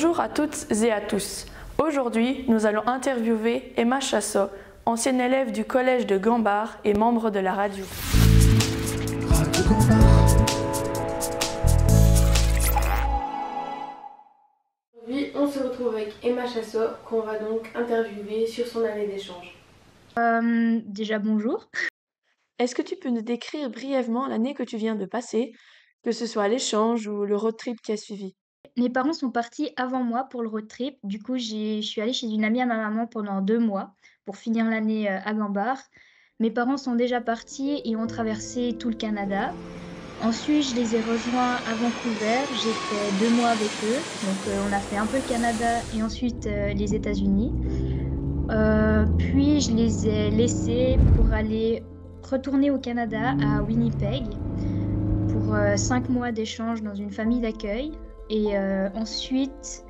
Bonjour à toutes et à tous. Aujourd'hui, nous allons interviewer Emma Chassot, ancienne élève du collège de Gambard et membre de la radio. Aujourd'hui, on se retrouve avec Emma Chassot, qu'on va donc interviewer sur son année d'échange. Déjà bonjour. Est-ce que tu peux nous décrire brièvement l'année que tu viens de passer, que ce soit l'échange ou le road trip qui a suivi? Mes parents sont partis avant moi pour le road trip. Du coup, je suis allée chez une amie à ma maman pendant 2 mois pour finir l'année, à Gambard. Mes parents sont déjà partis et ont traversé tout le Canada. Ensuite, je les ai rejoints à Vancouver. J'ai fait 2 mois avec eux. Donc, on a fait un peu le Canada et ensuite, les États-Unis. Puis je les ai laissés pour aller retourner au Canada, à Winnipeg, pour 5 mois d'échange dans une famille d'accueil. Et ensuite,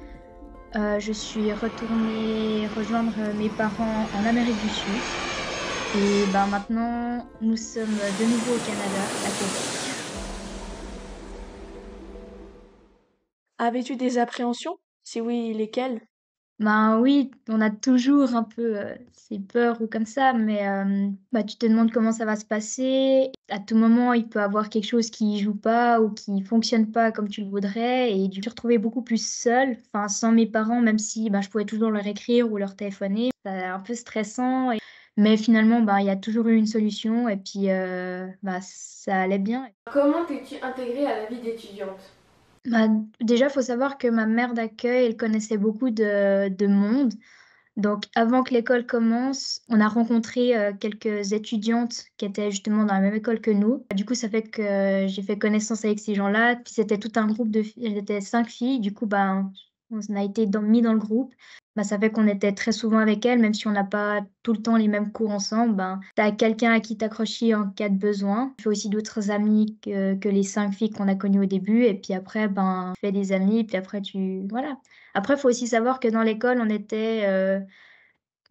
je suis retournée rejoindre mes parents en Amérique du Sud. Et maintenant, nous sommes de nouveau au Canada, à Québec. Avais-tu des appréhensions? Si oui, lesquelles? Oui, on a toujours un peu, ces peurs ou comme ça, mais tu te demandes comment ça va se passer. À tout moment, il peut y avoir quelque chose qui joue pas ou qui fonctionne pas comme tu le voudrais et je me suis retrouvée beaucoup plus seule, enfin sans mes parents, même si, je pouvais toujours leur écrire ou leur téléphoner. C'est un peu stressant mais finalement, il y a toujours eu une solution et puis, ça allait bien. Comment t'es-tu intégrée à la vie d'étudiante? Déjà, il faut savoir que ma mère d'accueil, elle connaissait beaucoup de monde. Donc, avant que l'école commence, on a rencontré quelques étudiantes qui étaient justement dans la même école que nous. Du coup, ça fait que j'ai fait connaissance avec ces gens-là. Puis c'était tout un groupe de filles, elles étaient 5 filles. Du coup, on a été mis dans le groupe. Ça fait qu'on était très souvent avec elles, même si on n'a pas tout le temps les mêmes cours ensemble. T'as quelqu'un à qui t'accrocher en cas de besoin. Tu fais aussi d'autres amis que les 5 filles qu'on a connues au début. Et puis après, tu fais des amis. Puis après, voilà. Après, il faut aussi savoir que dans l'école, on était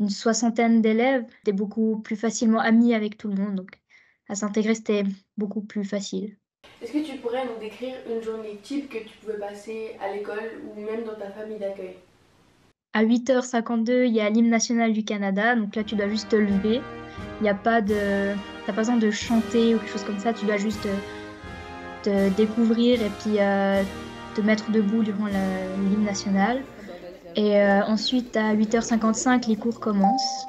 une soixantaine d'élèves. J'étais beaucoup plus facilement amie avec tout le monde. Donc, à s'intégrer, c'était beaucoup plus facile. Est-ce que tu pourrais nous décrire une journée type que tu pouvais passer à l'école ou même dans ta famille d'accueil? À 8h52, il y a l'hymne national du Canada. Donc là, tu dois juste te lever. Il y a pas de... T'as pas besoin de chanter ou quelque chose comme ça. Tu dois juste te découvrir et puis te mettre debout durant l'hymne national. Et ensuite, à 8h55, les cours commencent.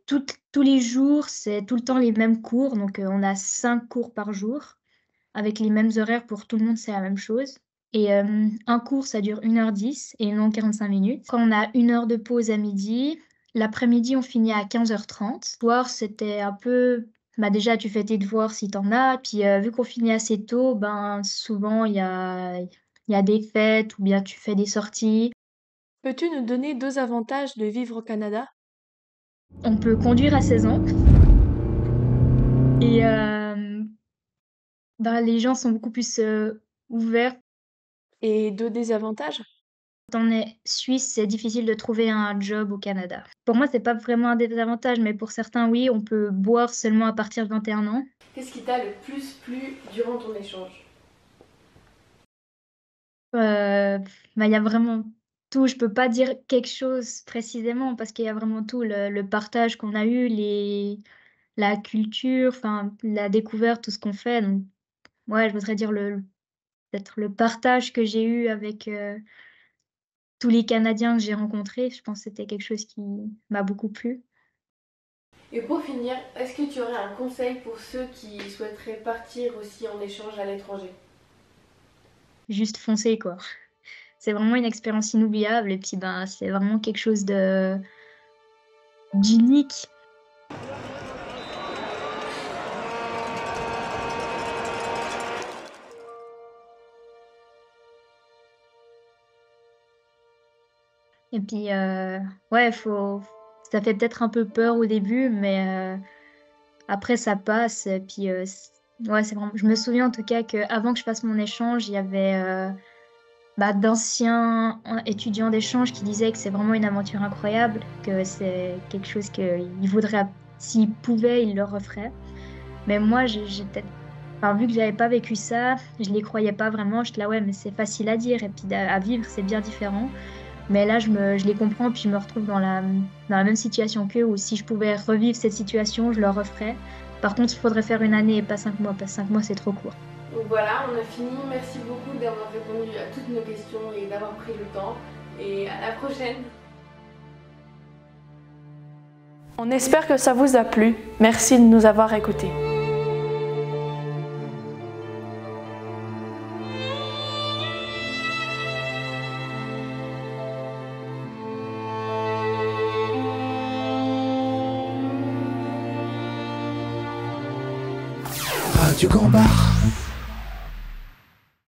Tous les jours, c'est tout le temps les mêmes cours. Donc, on a 5 cours par jour avec les mêmes horaires pour tout le monde, c'est la même chose. Et un cours, ça dure 1h10 et non 45 minutes. Quand on a 1 heure de pause à midi, l'après-midi, on finit à 15h30. Le soir, c'était un peu... déjà, tu fais tes devoirs si t'en as. Puis, vu qu'on finit assez tôt, souvent, il y a des fêtes ou bien tu fais des sorties. Peux-tu nous donner 2 avantages de vivre au Canada? On peut conduire à 16 ans. Et les gens sont beaucoup plus ouverts. Et 2 désavantages? Quand on est suisse, c'est difficile de trouver un job au Canada. Pour moi, c'est pas vraiment un désavantage, mais pour certains, oui, on peut boire seulement à partir de 21 ans. Qu'est-ce qui t'a le plus plu durant ton échange? Il y a vraiment tout. Je peux pas dire quelque chose précisément parce qu'il y a vraiment tout. Le partage qu'on a eu, la culture, enfin, la découverte, tout ce qu'on fait. Donc, ouais, je voudrais dire peut-être le partage que j'ai eu avec tous les Canadiens que j'ai rencontrés. Je pense que c'était quelque chose qui m'a beaucoup plu. Et pour finir, est-ce que tu aurais un conseil pour ceux qui souhaiteraient partir aussi en échange à l'étranger? Juste foncer, quoi. C'est vraiment une expérience inoubliable et puis, c'est vraiment quelque chose d'unique. Et puis, ouais, ça fait peut-être un peu peur au début, mais après ça passe et puis, ouais, c'est vraiment je me souviens en tout cas qu'avant que je fasse mon échange, il y avait, d'anciens étudiants d'échange qui disaient que c'est vraiment une aventure incroyable, que c'est quelque chose qu'ils voudraient s'ils pouvaient, ils le referaient. Mais moi, j'étais Enfin, vu que j'avais pas vécu ça, je les croyais pas vraiment. J'étais là, ouais, mais c'est facile à dire et puis à vivre, c'est bien différent. Mais là, je les comprends, puis je me retrouve dans la même situation qu'eux, où si je pouvais revivre cette situation, je le referais. Par contre, il faudrait faire une année et pas 5 mois, parce que 5 mois, c'est trop court. Donc voilà, on a fini. Merci beaucoup d'avoir répondu à toutes nos questions et d'avoir pris le temps. Et à la prochaine. On espère que ça vous a plu. Merci de nous avoir écoutés. Radio Gambard.